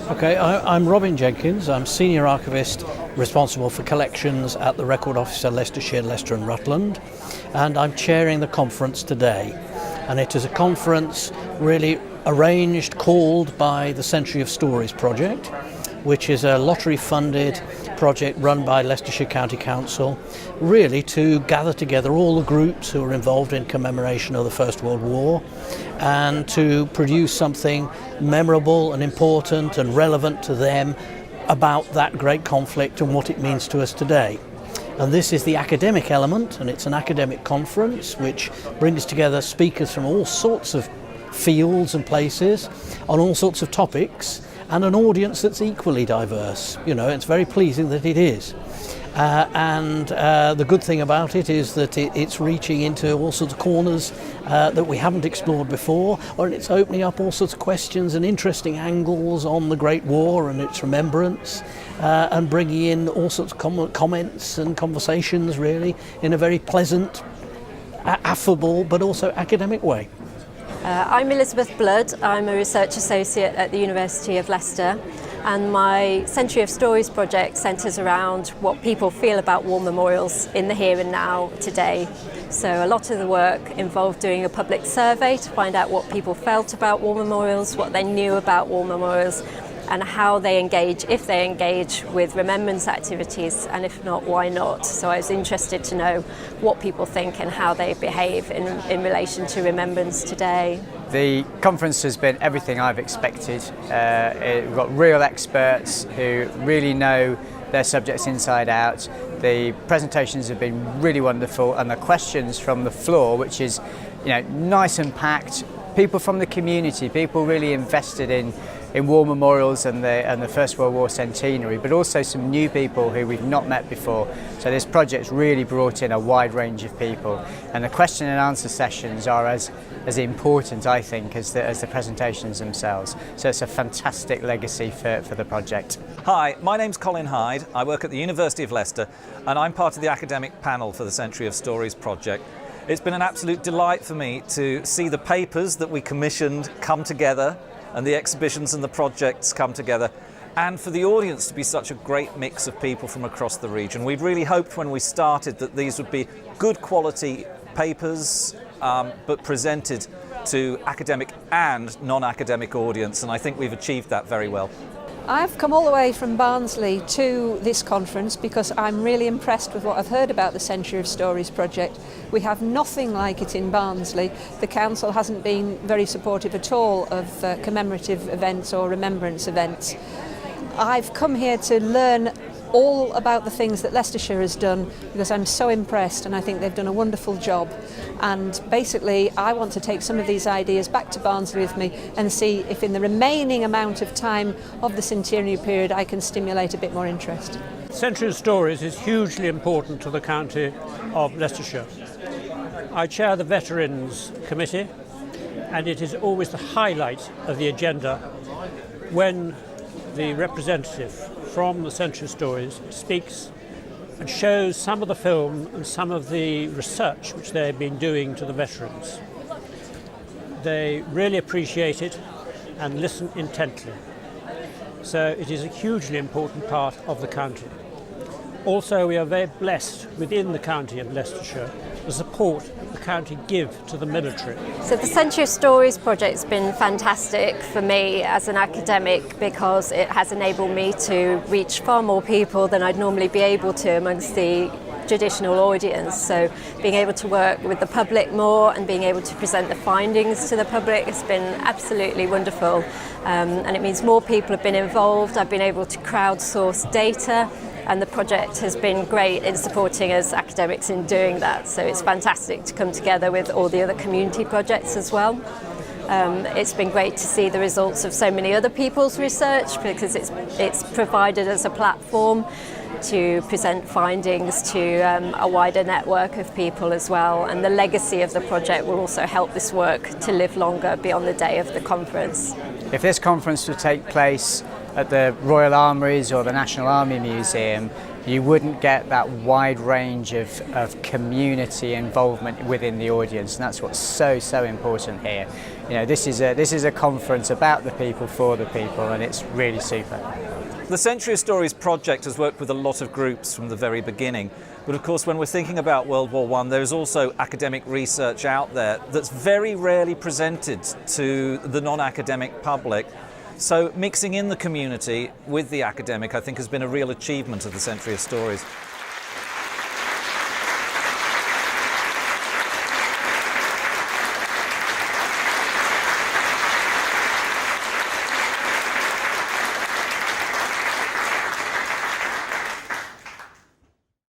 Okay, I'm Robin Jenkins. I'm Senior Archivist responsible for collections at the Record Office of Leicestershire, Leicester and Rutland, and I'm chairing the conference today. And it is a conference really called by the Century of Stories project, which is a lottery-funded project run by Leicestershire County Council, really to gather together all the groups who are involved in commemoration of the First World War and to produce something memorable and important and relevant to them about that great conflict and what it means to us today. And this is the academic element, and it's an academic conference which brings together speakers from all sorts of fields and places on all sorts of topics, and an audience that's equally diverse. You know, it's very pleasing that it is. The good thing about it is that it's reaching into all sorts of corners that we haven't explored before, or it's opening up all sorts of questions and interesting angles on the Great War and its remembrance, and bringing in all sorts of comments and conversations, really, in a very pleasant, affable, but also academic way. I'm Elizabeth Blood. I'm a Research Associate at the University of Leicester, and my Century of Stories project centres around what people feel about war memorials in the here and now today. So a lot of the work involved doing a public survey to find out what people felt about war memorials, what they knew about war memorials, and how they engage, if they engage with remembrance activities, and if not, why not. So I was interested to know what people think and how they behave in relation to remembrance today. The conference has been everything I've expected. We've got real experts who really know their subjects inside out. The presentations have been really wonderful, and the questions from the floor, which is, you know, nice and packed. People from the community, people really invested in war memorials and the First World War centenary, but also some new people who we've not met before. So this project's really brought in a wide range of people, and the question and answer sessions are as important, I think, as the presentations themselves. So it's a fantastic legacy for the project. Hi, my name's Colin Hyde. I work at the University of Leicester, and I'm part of the academic panel for the Century of Stories project. It's been an absolute delight for me to see the papers that we commissioned come together, and the exhibitions and the projects come together, and for the audience to be such a great mix of people from across the region. We'd really hoped when we started that these would be good quality papers, but presented to academic and non-academic audience, and I think we've achieved that very well. I've come all the way from Barnsley to this conference because I'm really impressed with what I've heard about the Century of Stories project. We have nothing like it in Barnsley. The council hasn't been very supportive at all of commemorative events or remembrance events. I've come here to learn all about the things that Leicestershire has done because I'm so impressed, and I think they've done a wonderful job. And basically I want to take some of these ideas back to Barnsley with me and see if in the remaining amount of time of the centenary period I can stimulate a bit more interest. Century of Stories is hugely important to the county of Leicestershire. I chair the Veterans Committee, and it is always the highlight of the agenda when the representative from the Century of Stories speaks and shows some of the film and some of the research which they've been doing to the veterans. They really appreciate it and listen intently. So it is a hugely important part of the county. Also, we are very blessed within the county of Leicestershire the support the county give to the military. So the Century of Stories project's been fantastic for me as an academic because it has enabled me to reach far more people than I'd normally be able to amongst the traditional audience. So being able to work with the public more and being able to present the findings to the public has been absolutely wonderful. And it means more people have been involved. I've been able to crowdsource data, and the project has been great in supporting us academics in doing that. So it's fantastic to come together with all the other community projects as well. It's been great to see the results of so many other people's research because it's provided us a platform to present findings to a wider network of people as well. And the legacy of the project will also help this work to live longer beyond the day of the conference. If this conference would take place at the Royal Armouries or the National Army Museum, you wouldn't get that wide range of community involvement within the audience, and that's what's so important here. this is a conference about the people for the people, and it's really super. The Century of Stories project has worked with a lot of groups from the very beginning, but of course when we're thinking about World War I, there's also academic research out there that's very rarely presented to the non-academic public. So mixing in the community with the academic, I think, has been a real achievement of the Century of Stories.